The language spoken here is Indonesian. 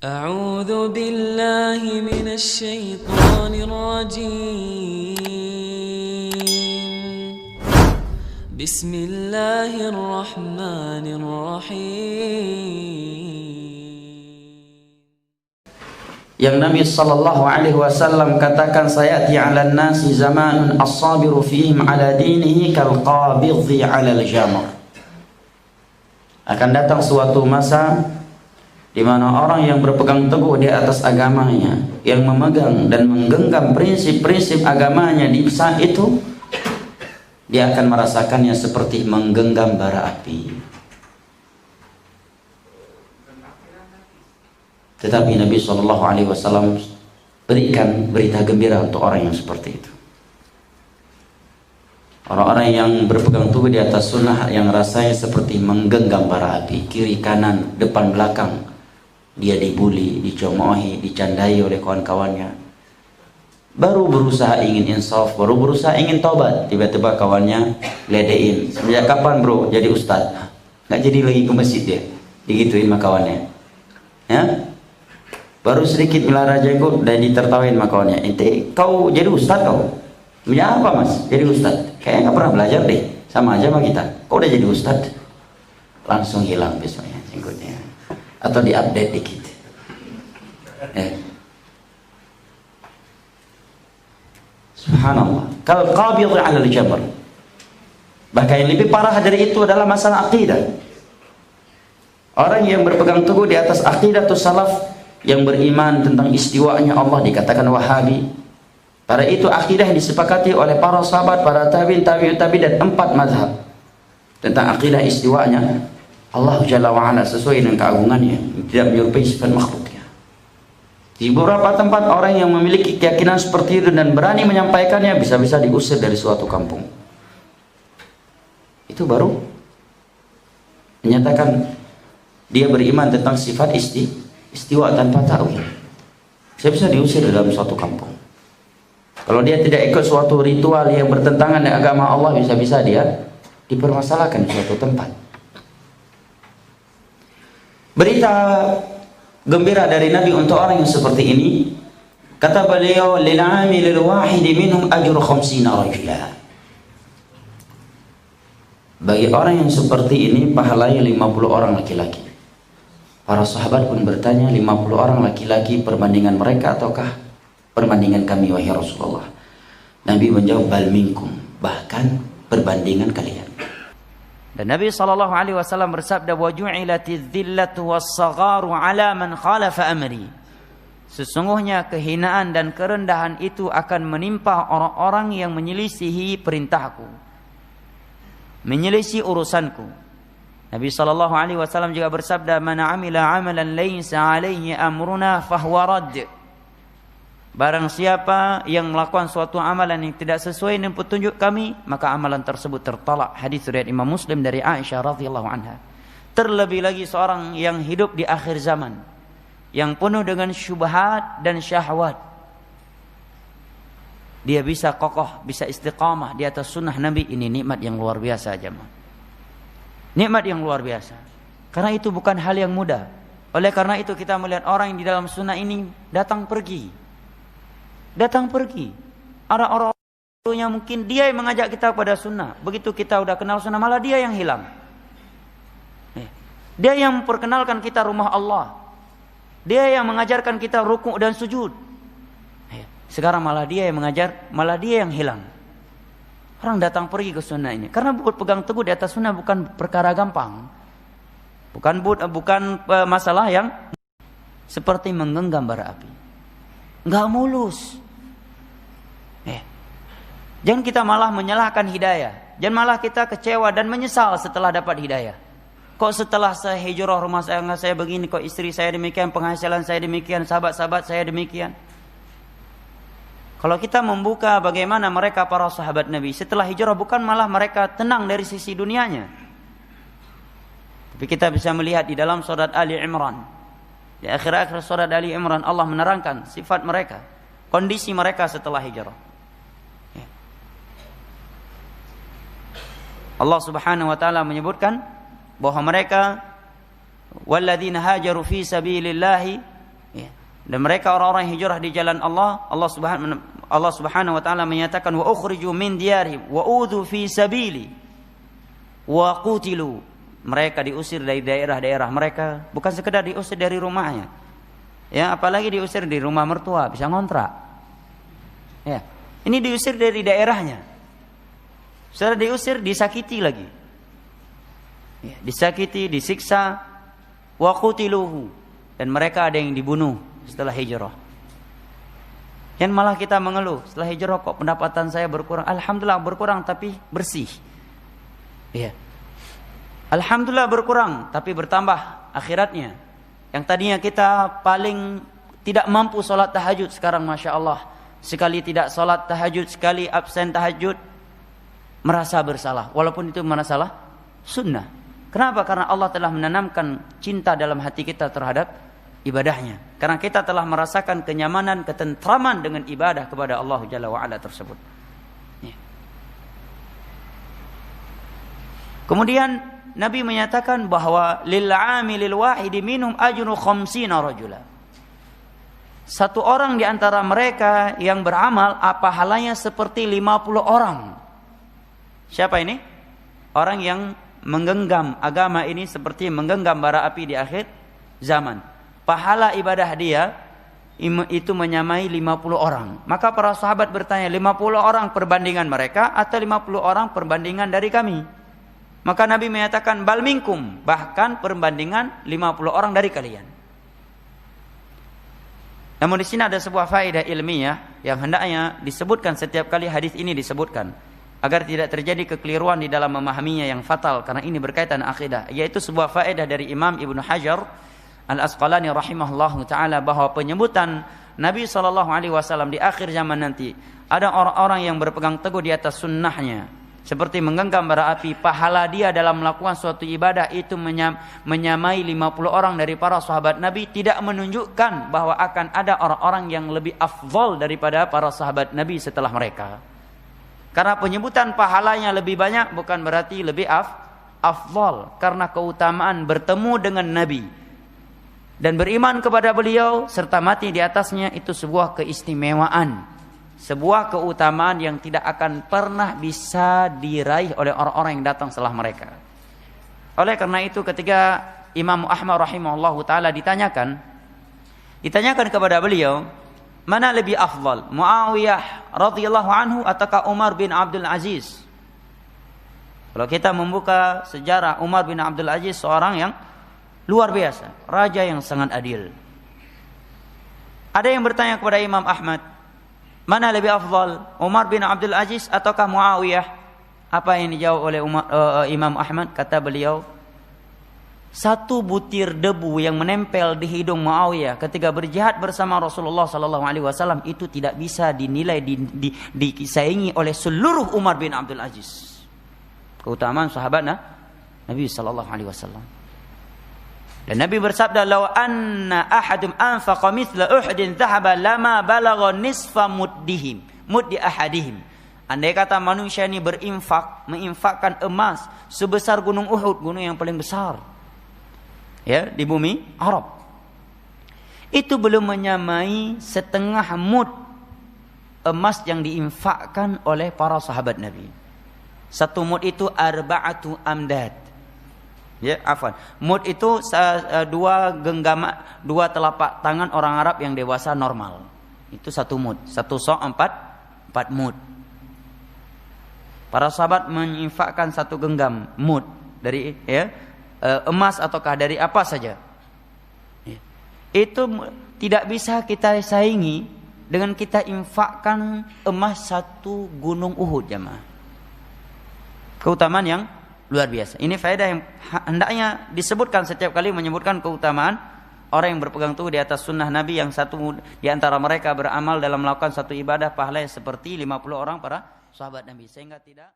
أعوذ بالله من الشيطان الرجيم بسم الله الرحمن الرحيم. Yang Nabi sallallahu alaihi wasallam katakan, sayati 'alan nasi zamanun as-sabiru fihim 'ala dinihi kal qabidhi 'ala al-jamr. Akan datang suatu masa di mana orang yang berpegang teguh di atas agamanya, yang memegang dan menggenggam prinsip-prinsip agamanya di saat itu, dia akan merasakannya seperti menggenggam bara api. Tetapi Nabi SAW berikan berita gembira untuk orang yang seperti itu. Orang-orang yang berpegang teguh di atas sunnah, yang rasanya seperti menggenggam bara api, kiri kanan depan belakang. Dia dibully, dicemoohi, dicandai oleh kawan-kawannya. Baru berusaha ingin insaf, baru berusaha ingin taubat, tiba-tiba kawannya ledein. Sejak kapan bro jadi ustad? Nggak jadi lagi ke masjid dia, digituin sama kawannya. Ya? Baru sedikit melara jenggot dan ditertawain sama kawannya. Ente kau jadi ustad kau? Ya apa mas? Jadi ustad? Kayaknya nggak pernah belajar deh. Sama aja sama kita. Kau udah jadi ustad? Langsung hilang besoknya jenggotnya. Atau diupdate dikit. Subhanallah. Kal qabidh 'ala al-jamr. Bahkan yang lebih parah dari itu adalah masalah akidah. Orang yang berpegang teguh di atas aqidatus salaf, yang beriman tentang istiwanya Allah, dikatakan Wahabi. Pada itu akidah yang disepakati oleh para sahabat, para tabi'in, tabi'ut tabi'in, dan 4 mazhab tentang akidah istiwanya Allah Jalla wa'ala sesuai dengan keagungannya, tidak menyerupai sifat makhluknya. Di beberapa tempat orang yang memiliki keyakinan seperti itu dan berani menyampaikannya bisa-bisa diusir dari suatu kampung. Itu baru menyatakan dia beriman tentang sifat istiwa tanpa ta'wil. Bisa-bisa diusir dalam suatu kampung. Kalau dia tidak ikut suatu ritual yang bertentangan dengan agama Allah, bisa-bisa dia dipermasalahkan di suatu tempat. Berita gembira dari Nabi untuk orang yang seperti ini, kata beliau, lil 'amilil wahid minhum ajru 50 rajula. Bagi orang yang seperti ini pahalanya 50 orang laki-laki. Para sahabat pun bertanya, 50 orang laki-laki perbandingan mereka ataukah perbandingan kami wahai Rasulullah? Nabi menjawab, bal minkum, bahkan perbandingan kalian. Dan Nabi SAW bersabda, wa ju'ilatiz zillatu was-sagharu 'ala man khalafa amri. Sesungguhnya kehinaan dan kerendahan itu akan menimpa orang-orang yang menyelisihi perintahku, menyelisih urusanku. Nabi SAW juga bersabda, man 'amila 'amalan laysa 'alaihi amruna fahuwa radd. Barang siapa yang melakukan suatu amalan yang tidak sesuai dengan petunjuk kami, maka amalan tersebut tertolak. Hadis riwayat Imam Muslim dari Aisyah radhiyallahu anha. Terlebih lagi seorang yang hidup di akhir zaman, yang penuh dengan syubhat dan syahwat, dia bisa kokoh, bisa istiqamah di atas sunnah Nabi. Ini nikmat yang luar biasa, jemaah. Nikmat yang luar biasa. Karena itu bukan hal yang mudah. Oleh karena itu kita melihat orang yang di dalam sunnah ini datang pergi. Ada orang-orangnya mungkin dia yang mengajak kita kepada sunnah. Begitu kita udah kenal sunnah, malah dia yang hilang. Dia yang memperkenalkan kita rumah Allah. Dia yang mengajarkan kita rukuk dan sujud. Sekarang malah dia yang mengajar, malah dia yang hilang. Orang datang pergi ke sunnah ini karena berpegang teguh di atas sunnah bukan perkara gampang. Bukan masalah yang seperti menggenggam bara api. Nggak mulus. Jangan kita malah menyalahkan hidayah. Jangan malah kita kecewa dan menyesal setelah dapat hidayah. Kok setelah saya hijrah, rumah saya begini, kok istri saya demikian, penghasilan saya demikian, sahabat-sahabat saya demikian. Kalau kita membuka bagaimana mereka para sahabat Nabi setelah hijrah, bukan malah mereka tenang dari sisi dunianya. Tapi kita bisa melihat di dalam surat Ali Imran. Di akhir-akhir surat Ali Imran Allah menerangkan sifat mereka, kondisi mereka setelah hijrah. Allah Subhanahu wa taala menyebutkan bahwa mereka walladzina hajaru fi sabilillahi Dan mereka orang-orang yang hijrah di jalan Allah, Allah Subhanahu wa taala menyatakan wa ukhriju min diyarihim wa udhu fi sabili wa qutilu. Mereka diusir dari daerah-daerah mereka, bukan sekedar diusir dari rumahnya. Ya, apalagi diusir di rumah mertua, bisa ngontrak. Ya. Ini diusir dari daerahnya. Setelah diusir, disakiti lagi. Ya, disakiti, disiksa, wa qutiluhu. Dan mereka ada yang dibunuh setelah hijrah. Yang malah kita mengeluh, setelah hijrah kok pendapatan saya berkurang. Alhamdulillah berkurang tapi bersih. Ya. Alhamdulillah berkurang tapi bertambah akhiratnya. Yang tadinya kita paling tidak mampu sholat tahajud, sekarang Masya Allah, sekali tidak sholat tahajud, sekali absen tahajud, merasa bersalah. Walaupun itu masalah sunnah. Kenapa? Karena Allah telah menanamkan cinta dalam hati kita terhadap ibadahnya. Karena kita telah merasakan kenyamanan, ketentraman dengan ibadah kepada Allah Jalla wa'ala tersebut. Ya. Kemudian Nabi menyatakan bahwa lil 'amilil wahidi minhum ajru 50 rajula. Satu orang di antara mereka yang beramal pahalanya seperti 50 orang. Siapa ini? Orang yang menggenggam agama ini seperti menggenggam bara api di akhir zaman. Pahala ibadah dia itu menyamai 50 orang. Maka para sahabat bertanya, 50 orang perbandingan mereka atau 50 orang perbandingan dari kami? Maka Nabi menyatakan bal minkum, bahkan perbandingan 50 orang dari kalian. Namun di sini ada sebuah faedah ilmiah yang hendaknya disebutkan setiap kali hadis ini disebutkan, agar tidak terjadi kekeliruan di dalam memahaminya yang fatal, karena ini berkaitan akidah. Yaitu sebuah faedah dari Imam Ibnu Hajar Al-Asqalani rahimahullahu taala, bahwa penyebutan Nabi SAW di akhir zaman nanti ada orang-orang yang berpegang teguh di atas sunnahnya, seperti menggenggam bara api, pahala dia dalam melakukan suatu ibadah itu menyamai 50 orang dari para sahabat Nabi, tidak menunjukkan bahwa akan ada orang-orang yang lebih afdal daripada para sahabat Nabi setelah mereka. Karena penyebutan pahalanya lebih banyak bukan berarti lebih afdal, karena keutamaan bertemu dengan Nabi dan beriman kepada beliau serta mati di atasnya itu sebuah keistimewaan, sebuah keutamaan yang tidak akan pernah bisa diraih oleh orang-orang yang datang setelah mereka. Oleh karena itu ketika Imam Ahmad rahimahullahu taala ditanyakan kepada beliau, mana lebih afdal, Muawiyah radhiyallahu anhu ataukah Umar bin Abdul Aziz? Kalau kita membuka sejarah, Umar bin Abdul Aziz seorang yang luar biasa, raja yang sangat adil. Ada yang bertanya kepada Imam Ahmad, mana lebih afdal, Umar bin Abdul Aziz ataukah Muawiyah? Apa yang dijawab oleh Imam Ahmad? Kata beliau, satu butir debu yang menempel di hidung Muawiyah ketika berjihad bersama Rasulullah SAW itu tidak bisa dinilai disaingi oleh seluruh Umar bin Abdul Aziz. Keutamaan sahabat Nabi SAW. Dan Nabi bersabda, "Law anna ahadum anfaqa mithla Uhudin dhahaba lama balagha nisfa muddi ahadihim." Andai kata manusia ini menginfakkan emas sebesar gunung Uhud, gunung yang paling besar ya di bumi Arab, itu belum menyamai setengah mud emas yang diinfakkan oleh para sahabat Nabi. Satu mud itu arba'atu amdad. Ya, afwan. Mud itu dua telapak tangan orang Arab yang dewasa normal. Itu satu mud. Satu sok empat mud. Para sahabat menginfakkan satu genggam mud dari emas ataukah dari apa saja. Ya. Itu tidak bisa kita saingi dengan kita infakkan emas satu gunung Uhud, jemaah. Keutamaan yang luar biasa. Ini faedah yang hendaknya disebutkan setiap kali menyebutkan keutamaan orang yang berpegang teguh di atas sunnah Nabi, yang satu di antara mereka beramal dalam melakukan satu ibadah pahalanya seperti 50 orang para sahabat Nabi, sehingga tidak